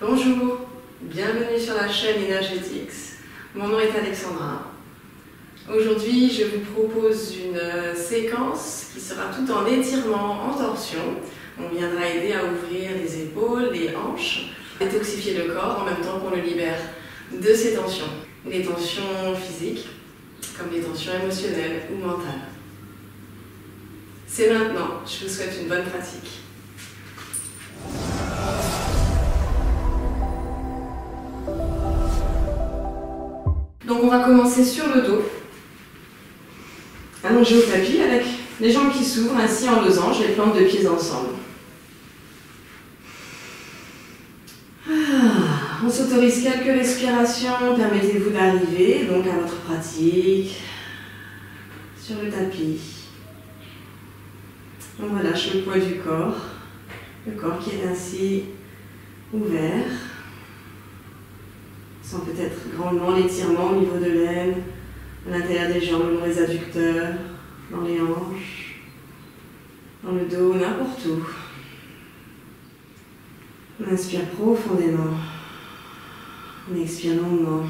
Bonjour, bienvenue sur la chaîne Energetics. Mon nom est Alexandra. Aujourd'hui, je vous propose une séquence qui sera tout en étirement, en torsion. On viendra aider à ouvrir les épaules, les hanches, détoxifier le corps en même temps qu'on le libère de ses tensions. Les tensions physiques, comme les tensions émotionnelles ou mentales. C'est maintenant, je vous souhaite une bonne pratique. Donc on va commencer sur le dos. Allongé au tapis avec les jambes qui s'ouvrent, ainsi en losange, les plantes de pieds ensemble. On s'autorise quelques respirations, permettez-vous d'arriver donc à votre pratique sur le tapis. On relâche le poids du corps, le corps qui est ainsi ouvert. On sent peut-être grandement l'étirement au niveau de l'aine, à l'intérieur des jambes, dans les adducteurs, dans les hanches, dans le dos, n'importe où. On inspire profondément, on expire longuement.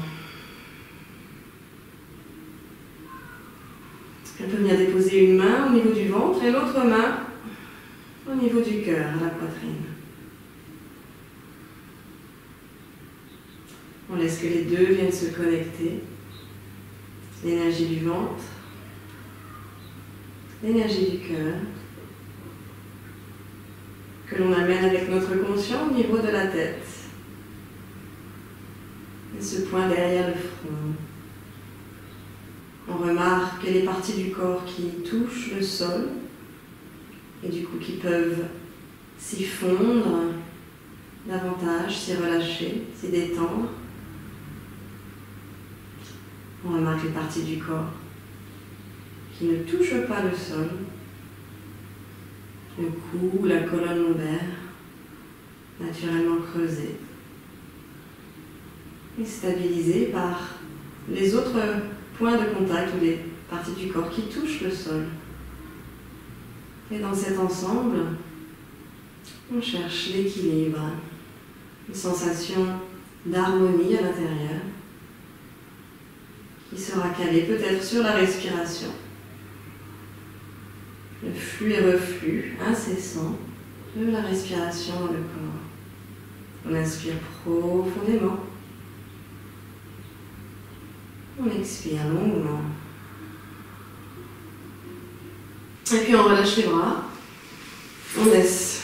On peut venir déposer une main au niveau du ventre et l'autre main au niveau du cœur, à la poitrine. On laisse que les deux viennent se connecter. L'énergie du ventre, l'énergie du cœur, que l'on amène avec notre conscient au niveau de la tête. Et ce point derrière le front. On remarque les parties du corps qui touchent le sol et du coup qui peuvent s'y fondre davantage, s'y relâcher, s'y détendre. On remarque les parties du corps qui ne touchent pas le sol, le cou, la colonne lombaire, naturellement creusée et stabilisée par les autres points de contact ou les parties du corps qui touchent le sol. Et dans cet ensemble, on cherche l'équilibre, une sensation d'harmonie à l'intérieur qui sera calée peut-être sur la respiration. Le flux et reflux incessant de la respiration dans le corps. On inspire profondément. On expire longuement. Et puis on relâche les bras. On laisse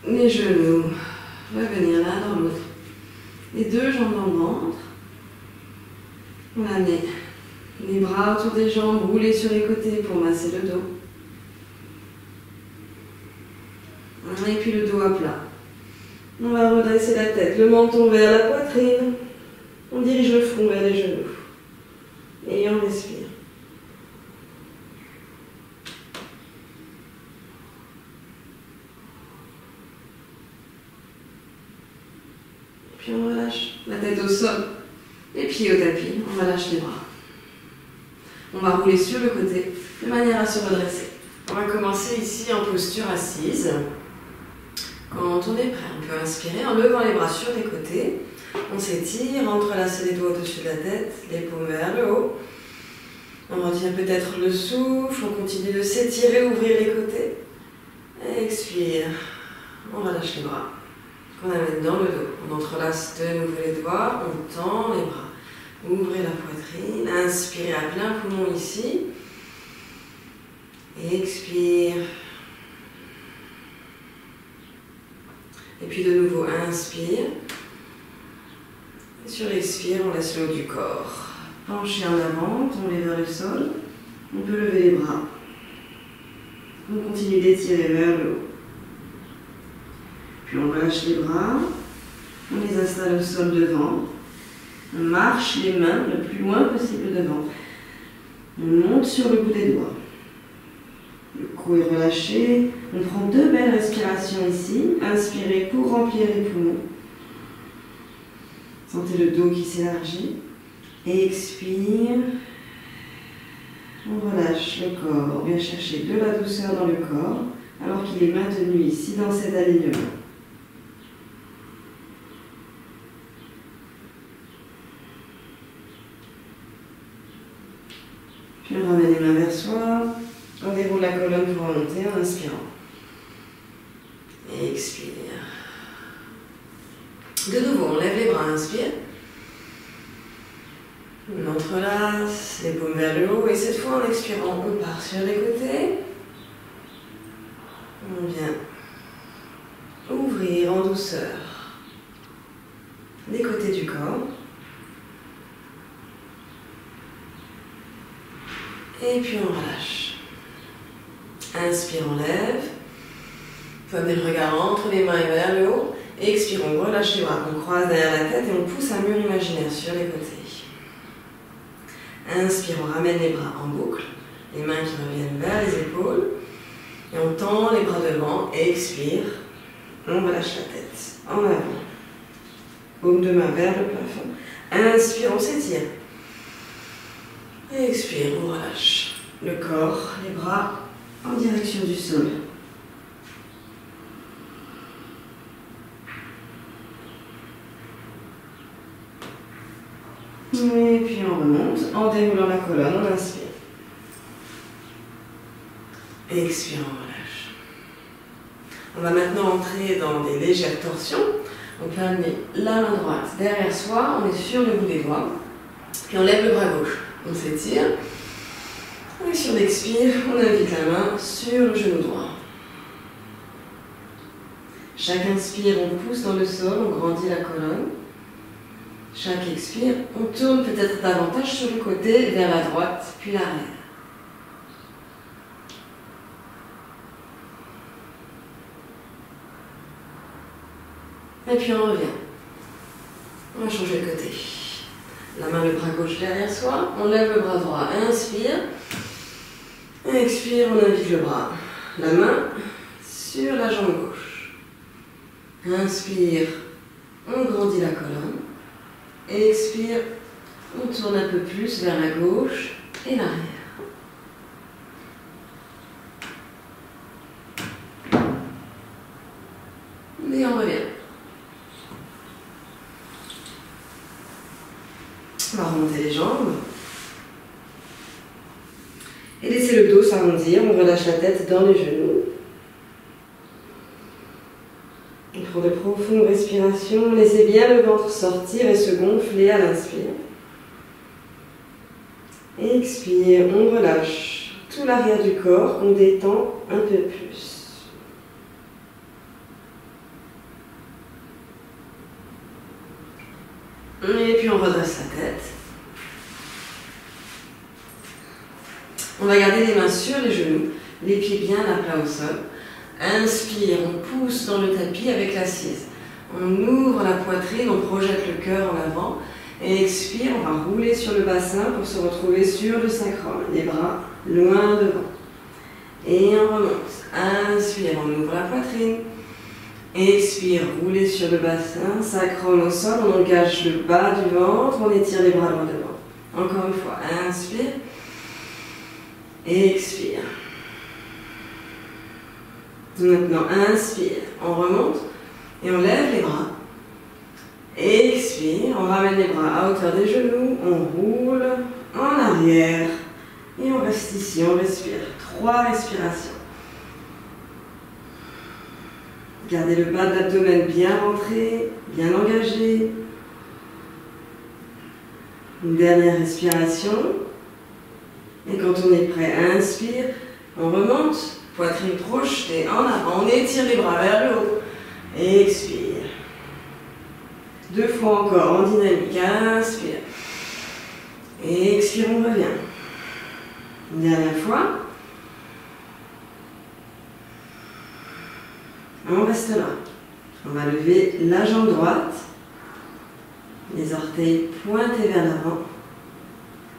les genoux revenir l'un dans l'autre. Les deux jambes dans le ventre. On amène les bras autour des jambes, rouler sur les côtés pour masser le dos. Et puis le dos à plat. On va redresser la tête, le menton vers la poitrine. On dirige le front vers les genoux. Et on respire. Puis on relâche la tête au sol, les pieds au tapis, on relâche les bras. On va rouler sur le côté de manière à se redresser. On va commencer ici en posture assise. Quand on est prêt, on peut inspirer en levant les bras sur les côtés. On s'étire, entrelace les doigts au-dessus de la tête, les paumes vers le haut. On retient peut-être le souffle, on continue de s'étirer, ouvrir les côtés. Expire, on relâche les bras. On amène dans le dos. On entrelace de nouveau les doigts, on tend les bras. Ouvrez la poitrine, inspirez à plein poumon ici. Expire. Et puis de nouveau, inspire. Et sur l'expire, on laisse le haut du corps. Pencher en avant, tomber vers le sol. On peut lever les bras. On continue d'étirer vers le haut. Puis on relâche les bras. On les installe au sol devant. On marche les mains le plus loin possible devant. On monte sur le bout des doigts. Le cou est relâché. On prend deux belles respirations ici. Inspirez pour remplir les poumons. Sentez le dos qui s'élargit. Expire. On relâche le corps. On vient chercher de la douceur dans le corps alors qu'il est maintenu ici dans cet alignement. Puis on ramène les mains vers soi. On déroule la colonne pour remonter en inspirant. Et expire. De nouveau, on lève les bras, inspire. On entrelace les paumes vers le haut et cette fois en expirant, on part sur les côtés. On vient ouvrir en douceur les côtés du corps. Et puis on relâche. Inspire, on lève. Prenez le regard entre les mains et vers le haut. Expire, on relâche les bras, on croise derrière la tête et on pousse un mur imaginaire sur les côtés. Inspire, on ramène les bras en boucle, les mains qui reviennent vers les épaules. Et on tend les bras devant, expire, on relâche la tête en avant. Paume de main vers le plafond. Inspire, on s'étire. Expire, on relâche le corps, les bras en direction du sol. Et puis on remonte en déroulant la colonne, on inspire. Expire, on relâche. On va maintenant entrer dans des légères torsions. On peut amener la main droite derrière soi, on est sur le bout des doigts. Puis on lève le bras gauche. On s'étire. Et sur l'expire, on invite la main sur le genou droit. Chaque inspire, on pousse dans le sol, on grandit la colonne. Chaque expire, on tourne peut-être davantage sur le côté, vers la droite, puis l'arrière. Et puis on revient. On va changer de côté. La main, le bras gauche derrière soi. On lève le bras droit. Inspire. Expire, on invite le bras. La main sur la jambe gauche. Inspire. On grandit la colonne. Expire. On tourne un peu plus vers la gauche et l'arrière. Et on revient. On va remonter les jambes. Et laisser le dos s'arrondir. On relâche la tête dans les genoux. On prend de profondes respirations. Laissez bien le ventre sortir et se gonfler à l'inspire. Expire, on relâche tout l'arrière du corps. On détend un peu plus. Et puis on redresse la tête. On va garder les mains sur les genoux, les pieds bien à plat au sol. Inspire, on pousse dans le tapis avec l'assise. On ouvre la poitrine, on projette le cœur en avant. Et expire, on va rouler sur le bassin pour se retrouver sur le sacrum. Les bras loin devant. Et on remonte. Inspire, on ouvre la poitrine. Expire, roulez sur le bassin, sacrum au sol, on engage le bas du ventre, on étire les bras loin devant. Encore une fois, inspire, expire. Maintenant, inspire, on remonte et on lève les bras. Expire, on ramène les bras à hauteur des genoux, on roule en arrière et on reste ici, on respire. 3 respirations. Gardez le bas de l'abdomen bien rentré, bien engagé. Une dernière respiration. Et quand on est prêt, inspire, on remonte, poitrine projetée en avant, on étire les bras vers le haut. Expire. 2 fois encore en dynamique, inspire. Et expire, on revient. Une dernière fois. On reste là. On va lever la jambe droite, les orteils pointés vers l'avant.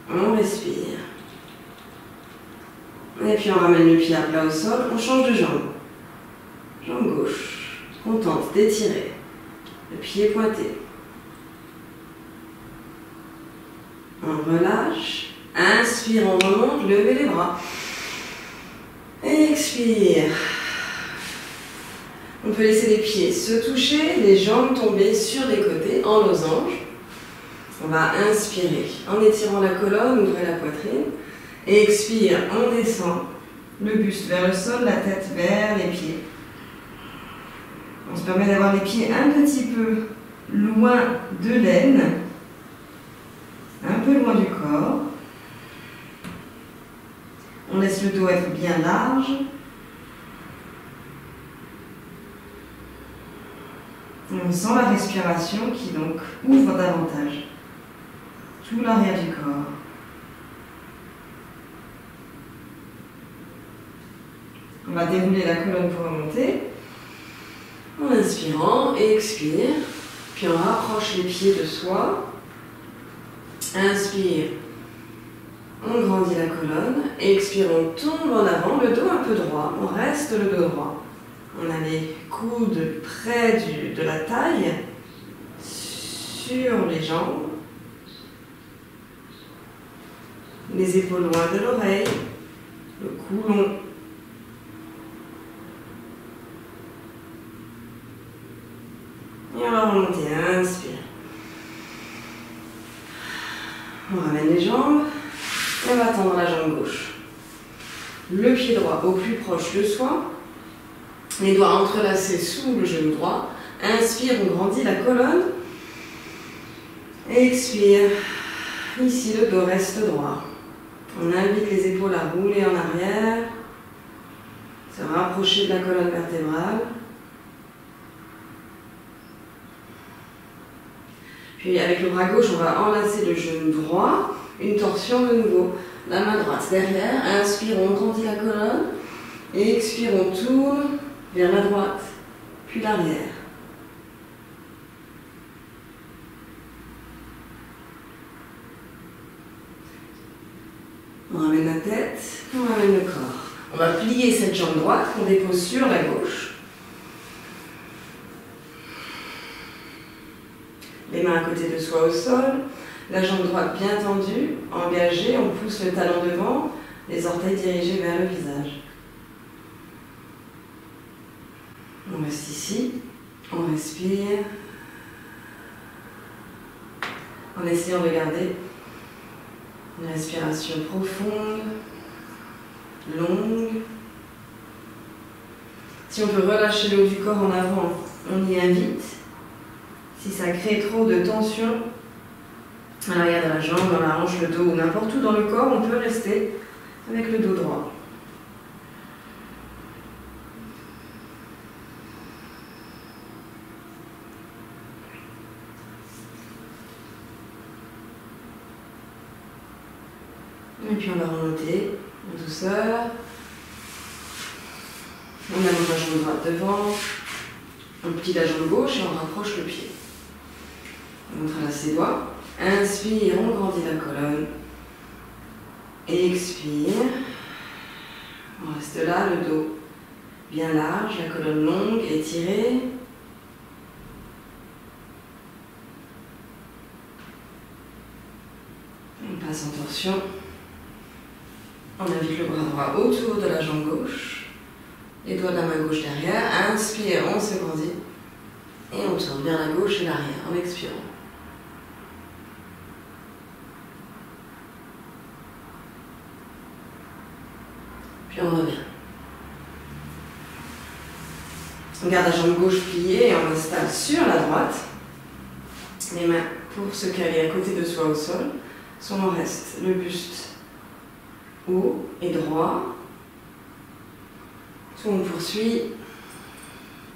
On respire. Et puis on ramène le pied à plat au sol, on change de jambe. Jambe gauche. On tente d'étirer. Le pied pointé. On relâche. Inspire, on remonte, levez les bras. Expire. On peut laisser les pieds se toucher, les jambes tomber sur les côtés en losange. On va inspirer en étirant la colonne, ouvrez la poitrine. Expire, on descend. Le buste vers le sol, la tête vers les pieds. On se permet d'avoir les pieds un petit peu loin de l'aine, un peu loin du corps. On laisse le dos être bien large. On sent la respiration qui donc ouvre davantage tout l'arrière du corps. On va dérouler la colonne pour remonter. En inspirant, expire. Puis on rapproche les pieds de soi. Inspire. On grandit la colonne. Expire, on tombe en avant, le dos un peu droit. On reste le dos droit. On a les coudes près de la taille, sur les jambes. Les épaules loin de l'oreille. Le cou long. Et on va remonter, inspire. On ramène les jambes, et on va tendre la jambe gauche. Le pied droit au plus proche de soi, les doigts entrelacés sous le genou droit. Inspire, on grandit la colonne. Expire, ici le dos reste droit. On invite les épaules à rouler en arrière, se rapprocher de la colonne vertébrale. Puis avec le bras gauche, on va enlacer le genou droit, une torsion de nouveau. La main droite derrière, inspire, on grandit la colonne. Et expire, on tourne vers la droite, puis l'arrière. On ramène la tête, on ramène le corps. On va plier cette jambe droite qu'on dépose sur la gauche. Les mains à côté de soi au sol, la jambe droite bien tendue, engagée, on pousse le talon devant, les orteils dirigés vers le visage. On reste ici, on respire, en essayant de garder une respiration profonde, longue. Si on peut relâcher le haut du corps en avant, on y invite. Si ça crée trop de tension à l'arrière de la jambe, dans la hanche, le dos ou n'importe où dans le corps, on peut rester avec le dos droit. Et puis on va remonter en douceur. On allonge la jambe droite devant, on plie la jambe gauche et on rapproche le pied. On entrelace les doigts. Inspire, on grandit la colonne. Expire. On reste là, le dos bien large, la colonne longue, étirée. On passe en torsion. On invite le bras droit autour de la jambe gauche. Les doigts de la main gauche derrière. Inspire, on se grandit. Et on tourne vers la gauche et l'arrière en expirant. Puis on revient. On garde la jambe gauche pliée et on installe sur la droite. Les mains pour se caler à côté de soi au sol. Soit on reste le buste haut et droit. Soit on poursuit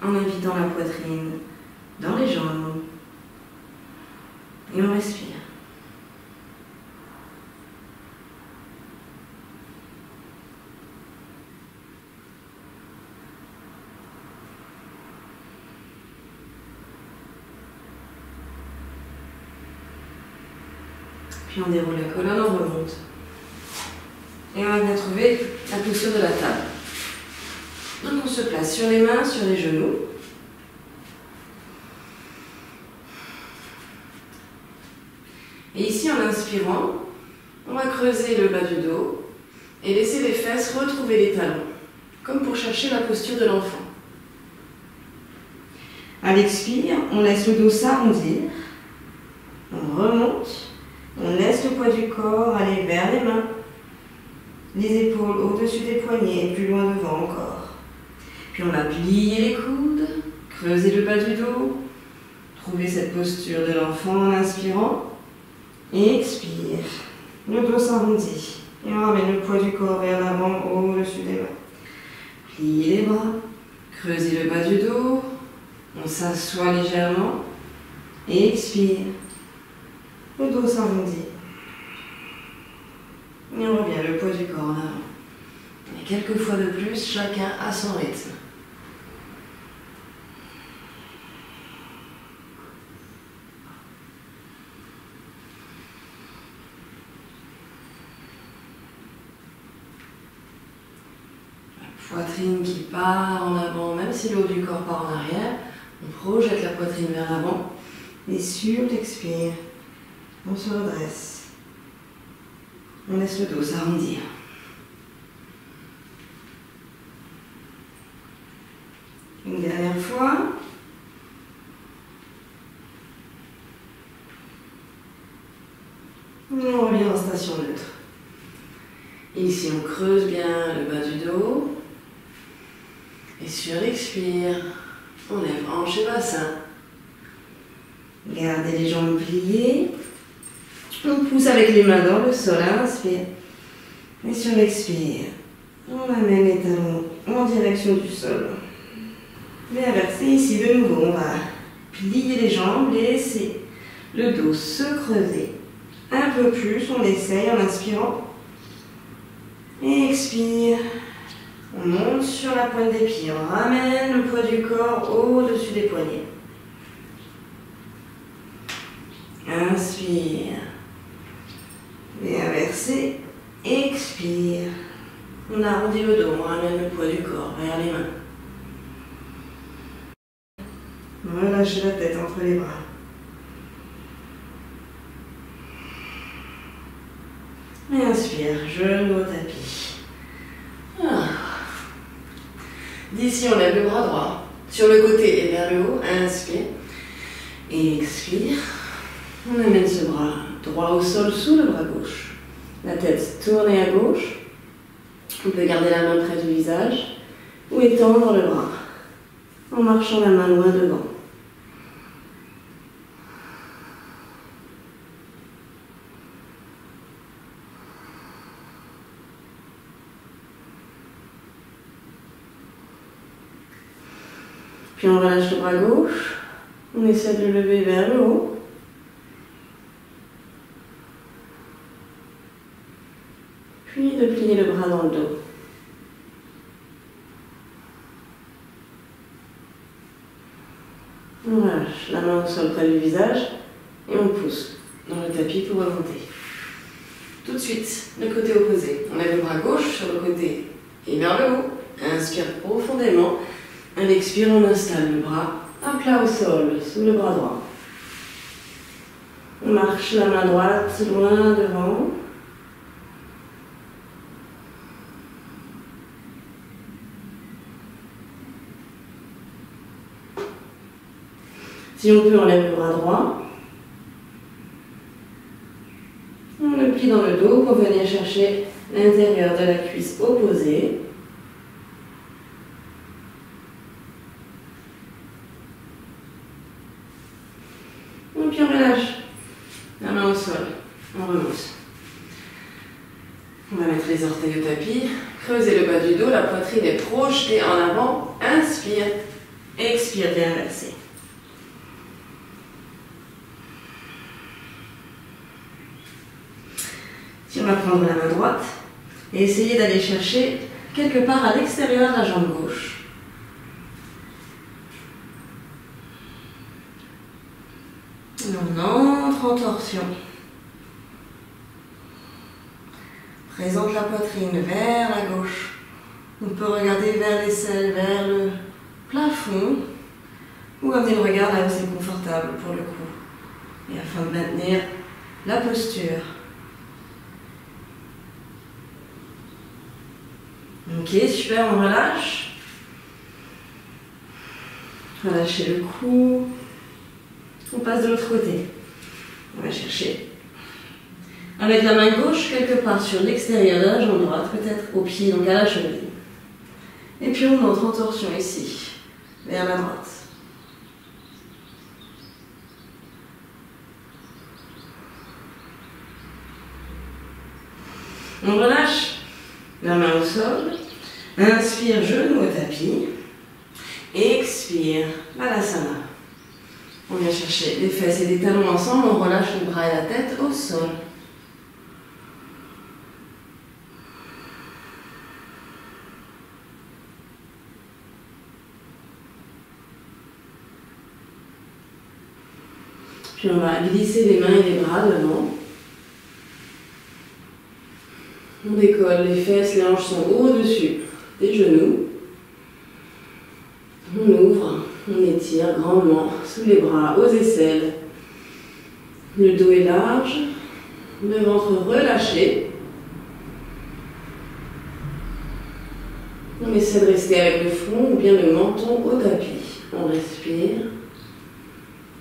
en invitant la poitrine dans les jambes. Et on respire. Puis on déroule la colonne, on remonte. Et on va bien trouver la posture de la table. Donc on se place sur les mains, sur les genoux. Et ici, en inspirant, on va creuser le bas du dos et laisser les fesses retrouver les talons, comme pour chercher la posture de l'enfant. À l'expire, on laisse le dos s'arrondir, on remonte, on laisse le poids du corps aller vers les mains, les épaules au-dessus des poignets, plus loin devant encore. Puis on va plier les coudes, creuser le bas du dos, trouver cette posture de l'enfant en inspirant. Expire, le dos s'arrondit et on ramène le poids du corps vers l'avant au-dessus des mains. Pliez les bras, creusez le bas du dos, on s'assoit légèrement, expire, le dos s'arrondit et on revient le poids du corps en avant. Et quelques fois de plus, chacun à son rythme. Poitrine qui part en avant, même si le haut du corps part en arrière, on projette la poitrine vers l'avant et sur l'expire, on se redresse. On laisse le dos s'arrondir. Une dernière fois. On revient en station neutre. Ici, on creuse bien le bas du dos. Et sur l'expire, on lève hanche et bassin. Gardez les jambes pliées. On pousse avec les mains dans le sol, inspire. Et sur l'expire, on amène les talons en direction du sol. Et inverser ici de nouveau, on va plier les jambes, laisser le dos se creuser. Un peu plus, on essaye en inspirant. Et expire. On monte sur la pointe des pieds, on ramène le poids du corps au-dessus des poignets. Inspire. Et inverser. Expire. On arrondit le dos, on ramène le poids du corps vers les mains. Relâchez la tête entre les bras. Et inspire, genou au tapis. D'ici, on lève le bras droit sur le côté et vers le haut. Inspire. Et expire. On amène ce bras droit au sol sous le bras gauche. La tête tournée à gauche. On peut garder la main près du visage ou étendre le bras en marchant la main loin devant. Puis on relâche le bras gauche, on essaie de le lever vers le haut. Puis de plier le bras dans le dos. On relâche la main au sol près du visage et on pousse dans le tapis pour remonter. Tout de suite, le côté opposé. On lève le bras gauche sur le côté et vers le haut. Inspire profondément. À l'expire, on installe le bras à plat au sol, sous le bras droit. On marche la main droite loin devant. Si on peut, on lève le bras droit. On le plie dans le dos pour venir chercher l'intérieur de la cuisse opposée. Et puis on relâche la main au sol. On remonte. On va mettre les orteils au tapis. Creusez le bas du dos, la poitrine est projetée en avant. Inspire. Expire, bien inversé. Si on va prendre la main droite et essayer d'aller chercher quelque part à l'extérieur de la jambe gauche. On entre en torsion. Présente la poitrine vers la gauche. On peut regarder vers l'aisselle, vers le plafond, ou amener le regard là où c'est confortable pour le coup. Et afin de maintenir la posture. Ok, super, on relâche. Relâchez le cou. On passe de l'autre côté. On va chercher Avec la main gauche, quelque part sur l'extérieur de la jambe droite, peut-être au pied, donc à la cheville. Et puis on entre en torsion ici, vers la droite. On relâche la main au sol. Inspire, genou au tapis. Expire, Balasana. On vient chercher les fesses et les talons ensemble. On relâche les bras et la tête au sol. Puis on va glisser les mains et les bras devant. On décolle les fesses, les hanches sont au-dessus des genoux. On ouvre, on étire grandement sous les bras, aux aisselles. Le dos est large, le ventre relâché. On essaie de rester avec le front ou bien le menton au tapis. On respire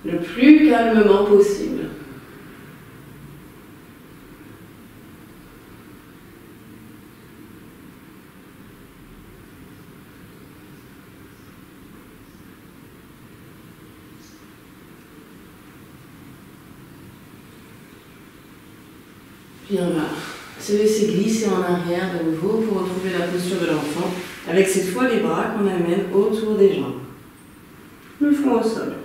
le plus calmement possible. Puis on va se laisser glisser en arrière de nouveau pour retrouver la posture de l'enfant, avec cette fois les bras qu'on amène autour des jambes. Le front au sol.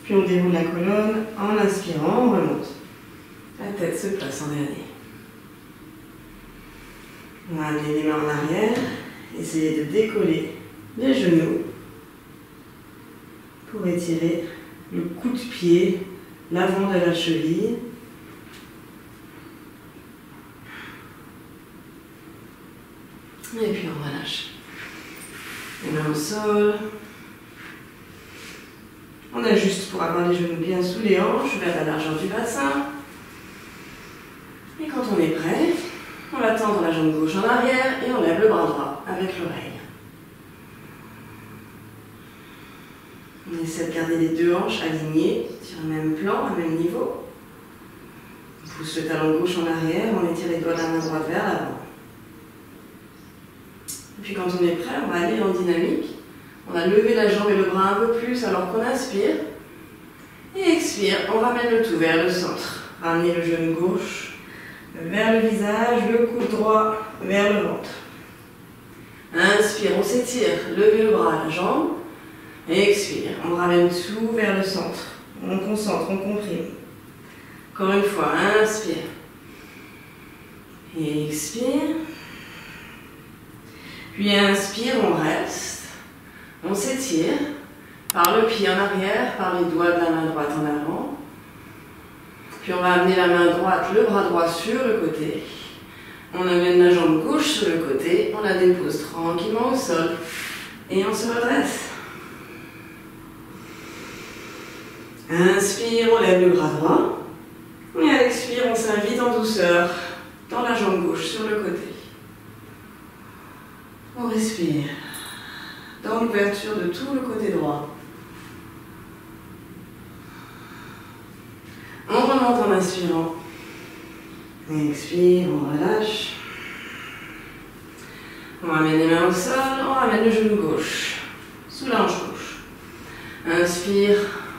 Puis on déroule la colonne en inspirant, on remonte. La tête se place en dernier. On va amener les mains en arrière. Essayez de décoller les genoux pour étirer le coup de pied, l'avant de la cheville. Et puis on relâche. Les mains au sol. On ajuste pour avoir les genoux bien sous les hanches, vers la largeur du bassin. Et quand on est prêt, on va tendre la jambe gauche en arrière et on lève le bras droit avec l'oreille. On essaie de garder les deux hanches alignées sur le même plan, au même niveau. On pousse le talon gauche en arrière, on étire les doigts de la main droite vers l'avant. Et puis quand on est prêt, on va aller en dynamique. On va lever la jambe et le bras un peu plus alors qu'on inspire. Et expire, on ramène le tout vers le centre. Ramenez le genou gauche vers le visage, le coude droit vers le ventre. Inspire, on s'étire, levez le bras à la jambe. Expire, on ramène tout vers le centre. On concentre, on comprime. Encore une fois, inspire. Expire. Puis inspire, on reste. On s'étire par le pied en arrière, par les doigts de la main droite en avant. Puis on va amener la main droite, le bras droit sur le côté. On amène la jambe gauche sur le côté, on la dépose tranquillement au sol. Et on se redresse. Inspire, on lève le bras droit. Et à l'expire, on s'invite en douceur dans la jambe gauche sur le côté. On respire dans l'ouverture de tout le côté droit. On remonte en inspirant. Expire, on relâche. On ramène les mains au sol, on ramène le genou gauche sous la hanche gauche. Inspire,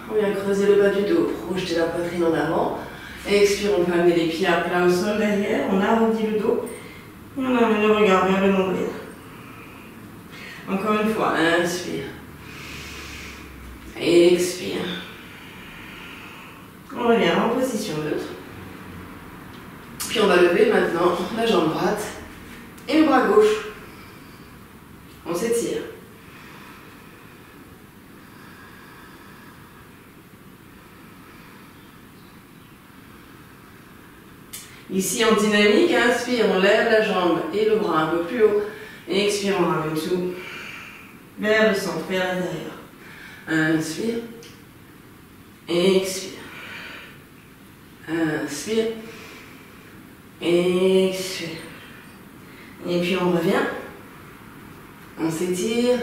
on vient creuser le bas du dos, projeter la poitrine en avant. Expire, on peut amener les pieds à plat au sol derrière, on arrondit le dos et on amène le regard vers le nombril. Encore une fois, inspire. Expire. On revient en position neutre. Puis on va lever maintenant la jambe droite et le bras gauche. On s'étire. Ici en dynamique, inspire, on lève la jambe et le bras un peu plus haut. Et expire, on ramène tout vers le centre, vers l'intérieur. Inspire. Expire. Inspire. Expire. Et puis on revient On s'étire.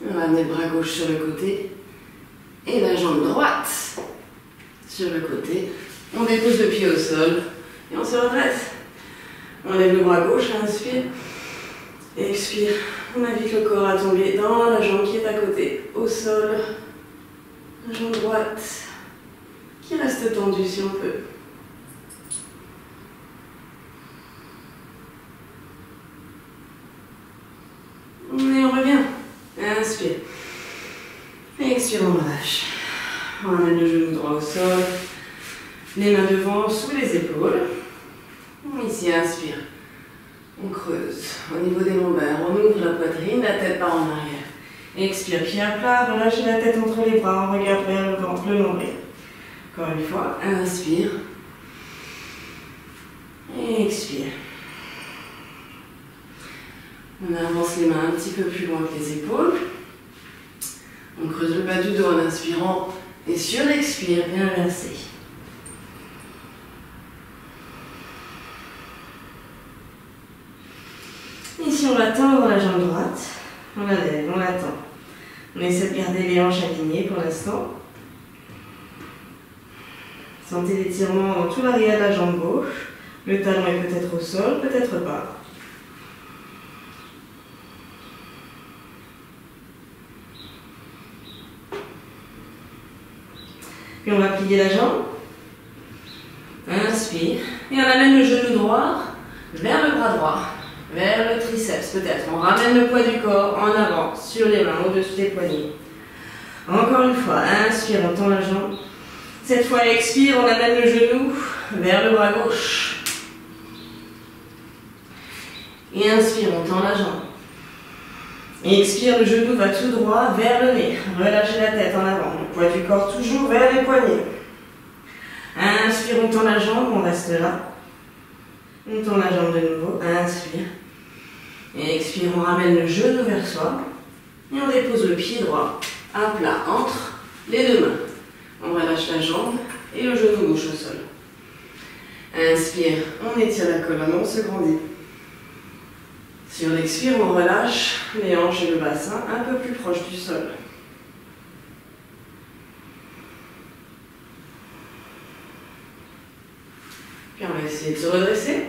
On va amener le bras gauche sur le côté. Et la jambe droite sur le côté. On dépose le pied au sol. Et on se redresse. On lève le bras gauche, inspire. Expire. On invite le corps à tomber dans la jambe qui est à côté, au sol. La jambe droite qui reste tendue si on peut. Et on revient. Inspire. Expire, on relâche. On amène le genou droit au sol. Les mains devant, sous les épaules. Ici, inspire. On creuse au niveau des lombaires. On ouvre la poitrine, la tête part en arrière. Expire, pied à plat. Relâchez la tête entre les bras. On regarde vers le ventre, le nombril. Encore une fois, inspire. Et expire. On avance les mains un petit peu plus loin que les épaules. On creuse le bas du dos en inspirant. Et sur l'expire, bien inversé. Ici, on va tendre la jambe droite. On la lève, on la tend. On essaie de garder les hanches alignées pour l'instant. Sentez l'étirement dans tout l'arrière de la jambe gauche. Le talon est peut-être au sol, peut-être pas. Puis on va plier la jambe. Inspire. Et on amène le genou droit vers le bras droit, vers le triceps peut-être. On ramène le poids du corps en avant, sur les mains, au-dessus des poignets. Encore une fois, inspire, on tend la jambe. Cette fois, expire, on amène le genou vers le bras gauche. Et inspire, on tend la jambe. Et expire, le genou va tout droit vers le nez. Relâchez la tête en avant. Le poids du corps toujours vers les poignets. Inspire, on tend la jambe, on reste là. On tend la jambe de nouveau. Inspire. Et expire, on ramène le genou vers soi. Et on dépose le pied droit à plat entre les deux mains. On relâche la jambe et le genou gauche au sol. Inspire, on étire la colonne, on se grandit. Sur l'expire, on relâche les hanches et le bassin un peu plus proche du sol. Puis on va essayer de se redresser.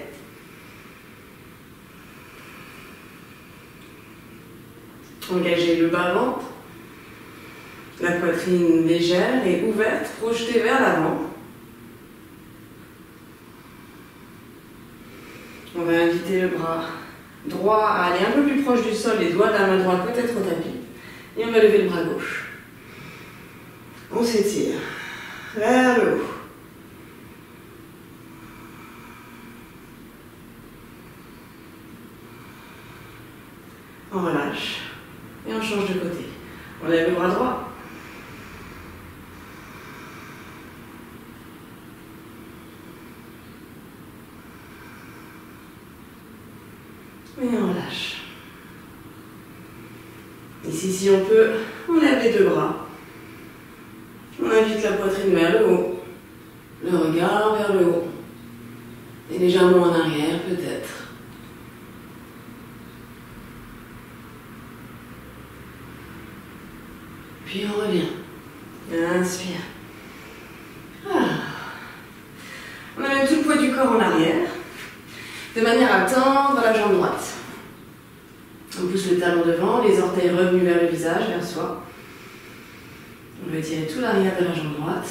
Engagez le bas-ventre. La poitrine légère et ouverte, projetée vers l'avant. On va inviter le bras droit à aller un peu plus proche du sol, les doigts de la main droite peut-être au tapis. Et on va lever le bras gauche. On s'étire vers le haut. On relâche et on change de côté. On lève le bras droit. Et on relâche. Ici, si on peut, on lève les deux bras. On invite la poitrine vers le haut. Le regard vers le haut. Et légèrement en arrière, peut-être. Puis on revient. Inspire. Ah. On amène tout le poids du corps en arrière, de manière à tendre la jambe droite. On pousse le talon devant, les orteils revenus vers le visage, vers soi. On va étirer tout l'arrière de la jambe droite.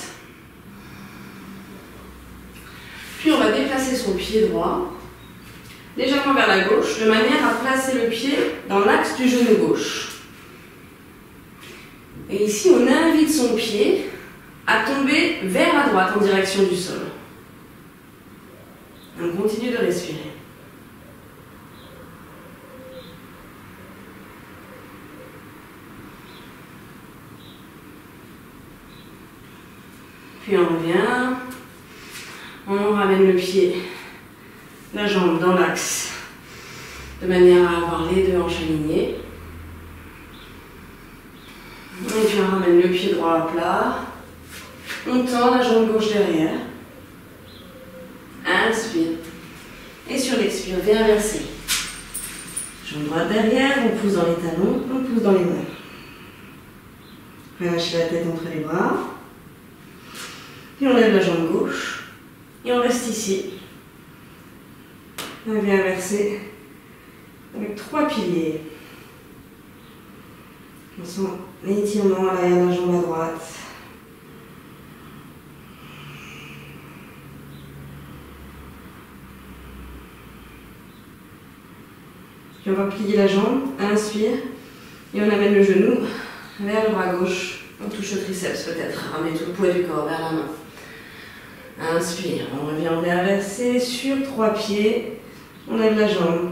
Puis on va déplacer son pied droit, légèrement vers la gauche, de manière à placer le pied dans l'axe du genou gauche. Et ici, on invite son pied à tomber vers la droite en direction du sol. On continue de respirer. Puis on revient. On ramène le pied, la jambe dans l'axe, de manière à avoir les deux hanches alignées. Et puis on ramène le pied droit à plat. On tend la jambe gauche derrière. Inspire. Et sur l'expire, réinversez. Jambe droite derrière, on pousse dans les talons, on pousse dans les mains. Relâchez la tête entre les bras. Puis on lève la jambe gauche. Et on reste ici. On vient inverser avec 3 piliers. On sent l'étirement à l'arrière de la jambe à droite. Puis on va plier la jambe, inspire, et on amène le genou vers le bras gauche. On touche le triceps peut-être, ramenez tout le poids du corps vers la main. Inspire, on revient en inversé sur 3 pieds, on lève la jambe,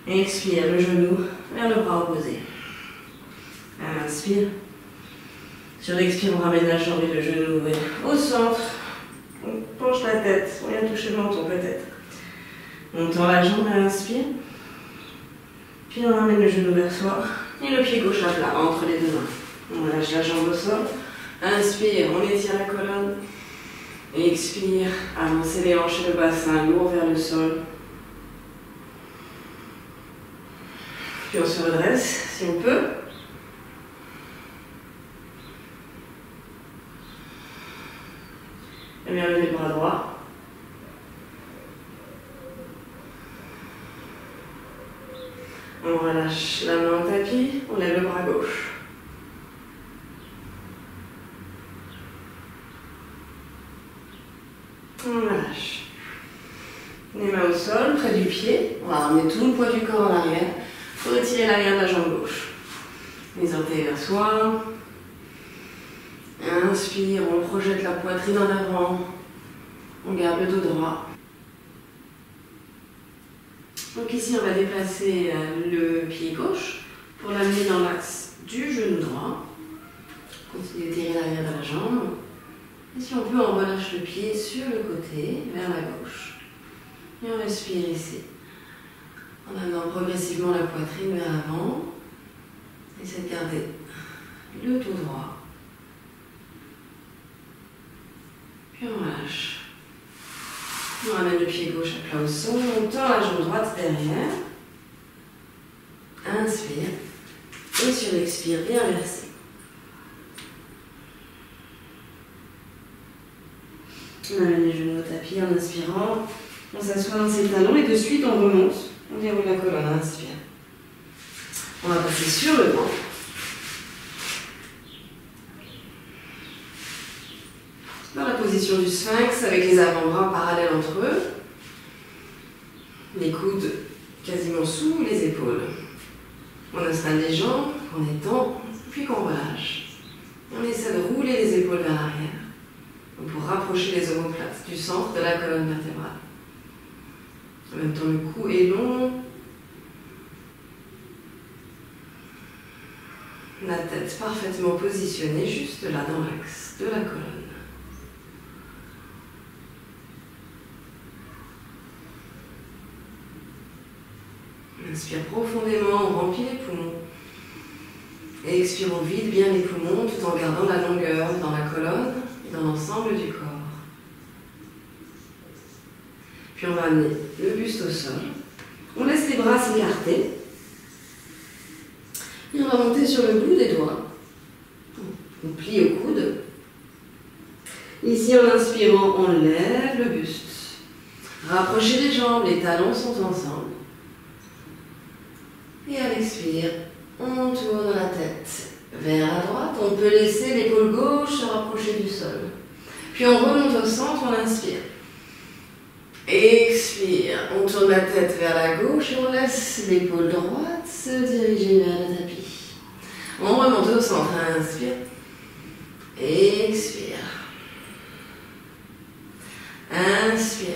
expire le genou vers le bras opposé. Inspire, sur l'expire on ramène la jambe et le genou au centre, on penche la tête, on vient toucher le menton peut-être. On tend la jambe, inspire. Puis on ramène le genou vers soi et le pied gauche à plat entre les deux mains. On lâche la jambe au sol. Inspire, on étire la colonne. Expire, avancez les hanches et le bassin lourd vers le sol. Puis on se redresse si on peut. Et bien lever le bras droit. On relâche la main au tapis, on lève le bras gauche. On relâche. Les mains au sol, près du pied. On va ramener tout le poids du corps en arrière pour étirer l'arrière de la jambe gauche. Les orteils vers soi. Inspire, on projette la poitrine en avant. On garde le dos droit. Donc ici, on va déplacer le pied gauche pour l'amener dans l'axe du genou droit. Continuez d'étirer l'arrière de la jambe. Et si on peut, on relâche le pied sur le côté, vers la gauche. Et on respire ici. En amenant progressivement la poitrine vers l'avant. Essayez de garder le dos droit. Puis on relâche. On ramène le pied gauche à plat au sol, on tend la jambe droite derrière. Inspire. Et sur l'expire, bien inversé. On amène les genoux au tapis en inspirant. On s'assoit dans ses talons et de suite on remonte. On déroule la colonne, inspire. On va passer sur le banc. Dans la position du sphinx avec les avant-bras parallèles entre eux, les coudes quasiment sous les épaules. On installe les jambes, on étend, puis qu'on relâche. Et on essaie de rouler les épaules vers l'arrière pour rapprocher les omoplates du centre de la colonne vertébrale. En même temps, le cou est long. La tête parfaitement positionnée juste là dans l'axe de la colonne. Inspire profondément, on remplit les poumons. Et expire, on vide bien les poumons tout en gardant la longueur dans la colonne et dans l'ensemble du corps. Puis on va amener le buste au sol. On laisse les bras s'écarter. Et on va monter sur le bout des doigts. On plie au coude. Ici, en inspirant, on lève le buste. Rapprochez les jambes, les talons sont ensemble. Et à l'expire, on tourne la tête vers la droite. On peut laisser l'épaule gauche se rapprocher du sol. Puis on remonte au centre, on inspire. Expire, on tourne la tête vers la gauche et on laisse l'épaule droite se diriger vers le tapis. On remonte au centre, inspire. Expire. Inspire.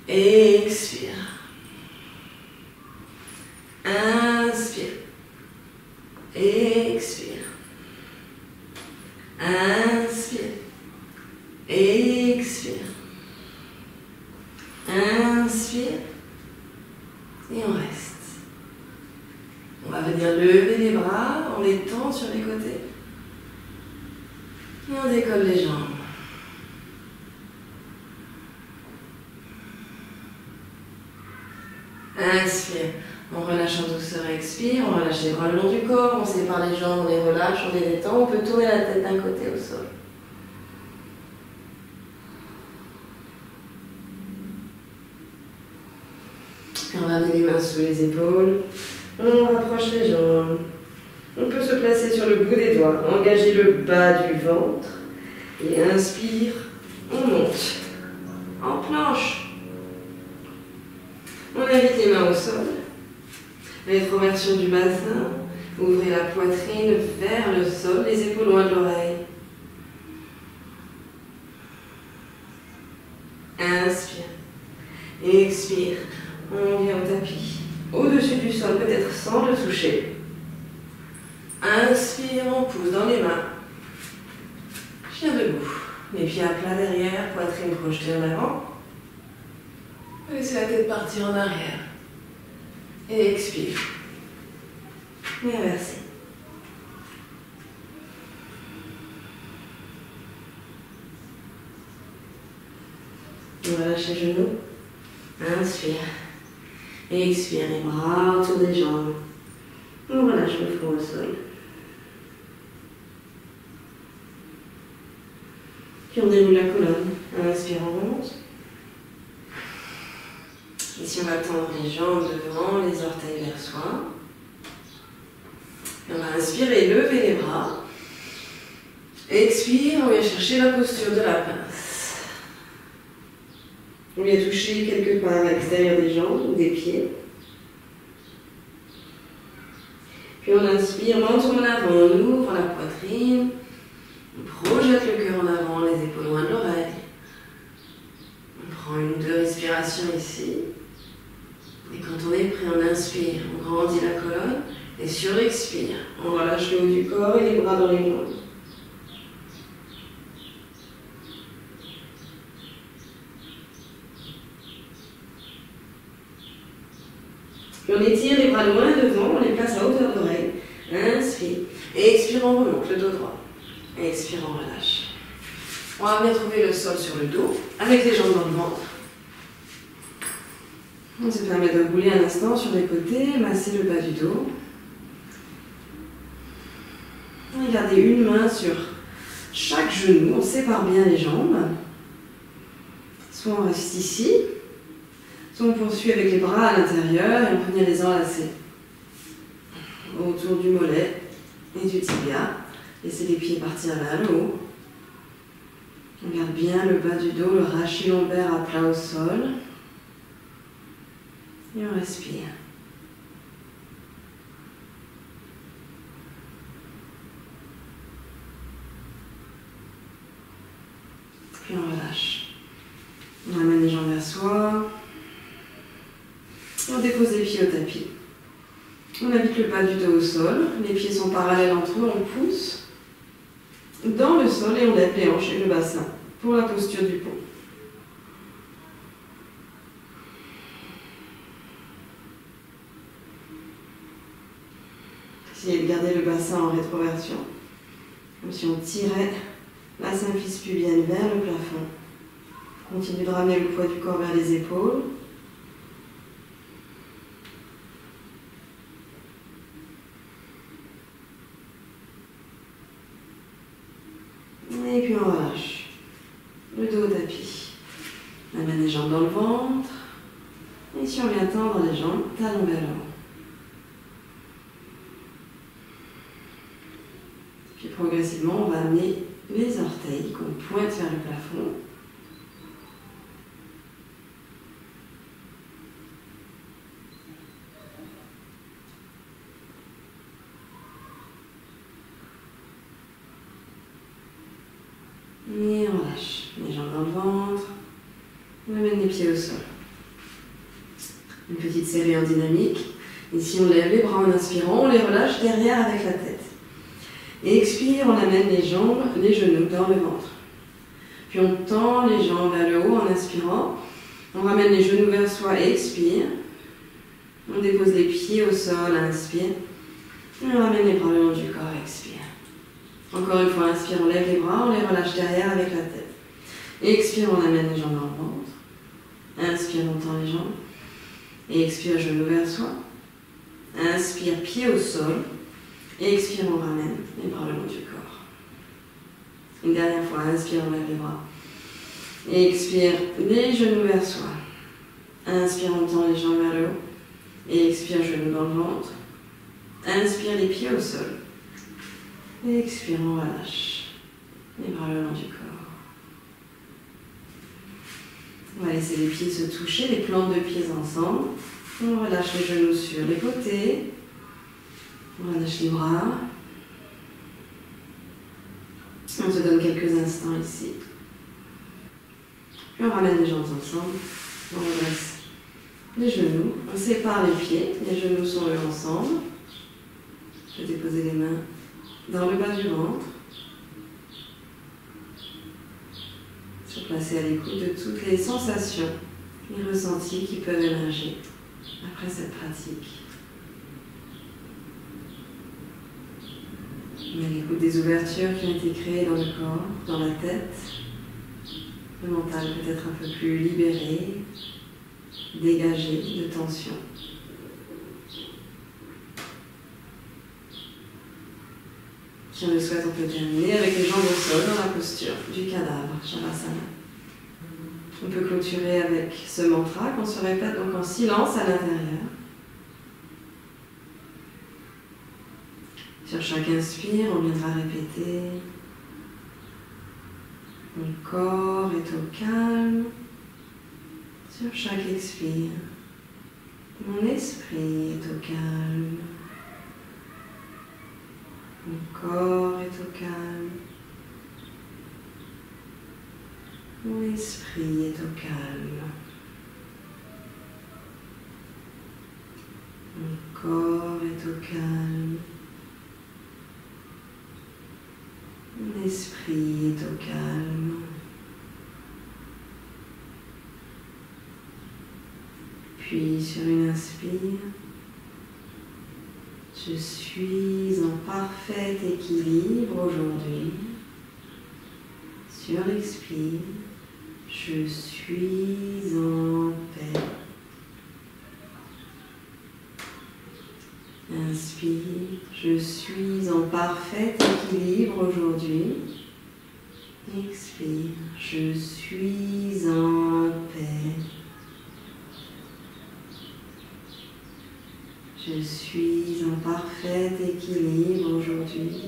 Expire. Inspire. Expire. Inspire. Expire. Inspire. Et on reste. On va venir lever les bras, on les tend sur les côtés. Et on décolle les jambes. Inspire. On relâche en douceur, expire, on relâche les bras le long du corps, on sépare les jambes, on les relâche, on les détend, on peut tourner la tête d'un côté au sol. Puis on va amener les mains sous les épaules, on rapproche les jambes, on peut se placer sur le bout des doigts, engager le bas du ventre, et inspire, on monte, en planche. On invite les mains au sol. Rétroversion du bassin, ouvrez la poitrine vers le sol, les épaules loin de l'oreille. Inspire. Expire. On vient au tapis. Au-dessus du sol, peut-être sans le toucher. Inspire, on pousse dans les mains. Chien debout. Les pieds à plat derrière, poitrine projetée en avant. Laissez la tête partir en arrière. Et expire. Et inversez. On relâche les genoux. Inspire. Et expire. Les bras autour des jambes. On relâche le front au sol. Puis on déroule la colonne. Inspire, on remonte. Ici, on va tendre les jambes devant, les orteils vers soi. Et on va inspirer, lever les bras. Expire, on vient chercher la posture de la pince. On vient toucher quelque part à l'extérieur des jambes ou des pieds. Puis on inspire, menton en avant, on ouvre la poitrine. On projette le cœur en avant, les épaules loin de l'oreille. On prend une ou deux respirations ici. Et quand on est prêt, on inspire, on grandit la colonne et surexpire. On relâche le haut du corps et les bras dans les jambes. Puis on étire les bras loin devant, on les place à hauteur d'oreille. Inspire. Et expire, on remonte le dos droit. Et expire, on relâche. On va bien trouver le sol sur le dos, avec les jambes dans le ventre. On se permet de rouler un instant sur les côtés, masser le bas du dos. Et gardez une main sur chaque genou, on sépare bien les jambes. Soit on reste ici, soit on poursuit avec les bras à l'intérieur et on peut venir les enlacer autour du mollet et du tibia. Laissez les pieds partir vers le haut. On garde bien le bas du dos, le rachis lombaire à plat au sol. Et on respire. Puis on relâche. On ramène les jambes vers soi. Et on dépose les pieds au tapis. On invite le bas du dos au sol. Les pieds sont parallèles entre eux. On pousse dans le sol et on lève les hanches et le bassin pour la posture du pont. Essayez de garder le bassin en rétroversion, comme si on tirait la symphyse pubienne vers le plafond. Continuez de ramener le poids du corps vers les épaules. Et puis on relâche le dos au tapis. On amène les jambes dans le ventre. Et si on vient tendre les jambes, talons vers le haut. Puis progressivement, on va amener les orteils qu'on pointe vers le plafond. Et on lâche les jambes dans le ventre. On amène les pieds au sol. Une petite série en dynamique. Ici, on lève les bras en inspirant, on les relâche derrière avec la tête. Et expire, on amène les jambes, les genoux dans le ventre. Puis on tend les jambes vers le haut en inspirant. On ramène les genoux vers soi et expire. On dépose les pieds au sol, inspire. Et on ramène les bras le long du corps, expire. Encore une fois, inspire, on lève les bras, on les relâche derrière avec la tête. Expire, on amène les jambes dans le ventre. Inspire, on tend les jambes. Et expire, genoux vers soi. Inspire, pied au sol. Et expire, on ramène les bras le long du corps. Une dernière fois, inspire, on lève les bras. Et expire, les genoux vers soi. Inspire, on tend les jambes vers le haut. Et expire, genoux dans le ventre. Inspire, les pieds au sol. Et expire, on relâche les bras le long du corps. On va laisser les pieds se toucher, les plantes de pieds ensemble. On relâche les genoux sur les côtés. On relâche les bras. On se donne quelques instants ici. Puis on ramène les jambes ensemble. On redresse les genoux. On sépare les pieds. Les genoux sont eux ensemble. Je vais déposer les mains dans le bas du ventre. Se placer à l'écoute de toutes les sensations et ressentis qui peuvent émerger après cette pratique. On est à l'écoute des ouvertures qui ont été créées dans le corps, dans la tête. Le mental peut être un peu plus libéré, dégagé de tension. Si on le souhaite, on peut terminer avec les jambes au sol dans la posture du cadavre, Shavasana. On peut clôturer avec ce mantra qu'on se répète donc en silence à l'intérieur. Sur chaque inspire, on viendra répéter « Mon corps est au calme ». Sur chaque expire, « Mon esprit est au calme ». Mon corps est au calme. Mon esprit est au calme. Mon corps est au calme. Mon esprit est au calme. Puis sur une inspire, je suis en parfait équilibre aujourd'hui. Sur l'expire, je suis en paix. Inspire, je suis en parfait équilibre aujourd'hui. Expire, je suis en paix. Je suis en parfait équilibre aujourd'hui.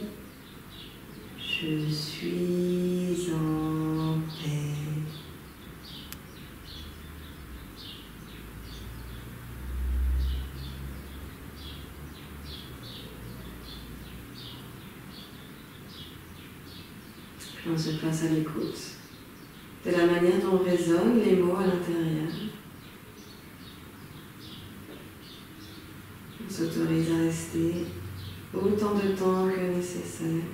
Je suis en paix. Puis on se place à l'écoute de la manière dont résonnent les mots à l'intérieur. On s'autorise à rester autant de temps que nécessaire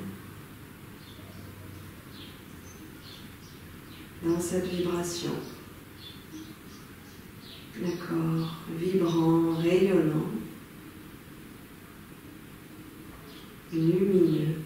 dans cette vibration. Le corps vibrant, rayonnant, lumineux.